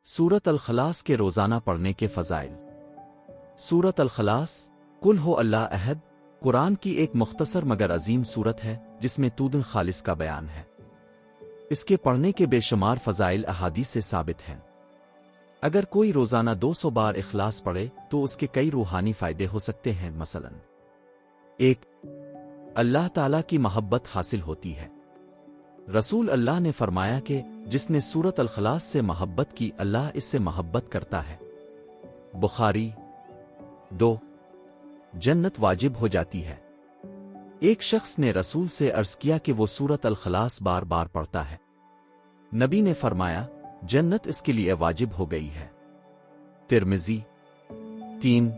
سورۃ الخلاص کے روزانہ پڑھنے کے فضائل۔ سورۃ الخلاص قل ہو اللہ احد قرآن کی ایک مختصر مگر عظیم سورت ہے جس میں تودن خالص کا بیان ہے۔ اس کے پڑھنے کے بے شمار فضائل احادیث سے ثابت ہیں۔ اگر کوئی روزانہ 200 بار اخلاص پڑھے تو اس کے کئی روحانی فائدے ہو سکتے ہیں، مثلا 1 اللہ تعالیٰ کی محبت حاصل ہوتی ہے۔ رسول اللہ نے فرمایا کہ جس نے سورۃ الخلاص سے محبت کی اللہ اس سے محبت کرتا ہے۔ بخاری 2 جنت واجب ہو جاتی ہے۔ ایک شخص نے رسول سے عرض کیا کہ وہ سورۃ الخلاص بار بار پڑھتا ہے۔ نبی نے فرمایا جنت اس کے لیے واجب ہو گئی ہے۔ ترمذی 3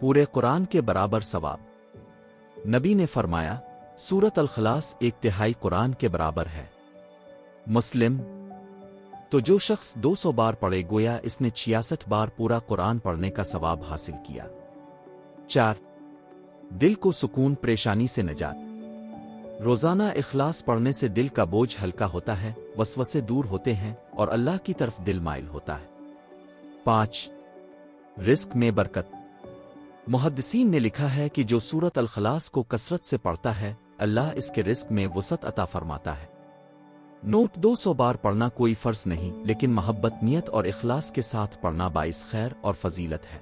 پورے قرآن کے برابر ثواب۔ نبی نے فرمایا سورۃ الخلاص 1/3 قرآن کے برابر ہے۔ مسلم تو جو شخص 200 بار پڑھے گویا اس نے 66 بار پورا قرآن پڑھنے کا ثواب حاصل کیا۔ 4 دل کو سکون، پریشانی سے نجات۔ روزانہ اخلاص پڑھنے سے دل کا بوجھ ہلکا ہوتا ہے، وسوسے دور ہوتے ہیں اور اللہ کی طرف دل مائل ہوتا ہے۔ 5 رزق میں برکت۔ محدثین نے لکھا ہے کہ جو سورۃ الخلاص کو کثرت سے پڑھتا ہے اللہ اس کے رزق میں وسعت عطا فرماتا ہے۔ نوٹ 200 بار پڑھنا کوئی فرض نہیں، لیکن محبت، نیت اور اخلاص کے ساتھ پڑھنا باعث خیر اور فضیلت ہے۔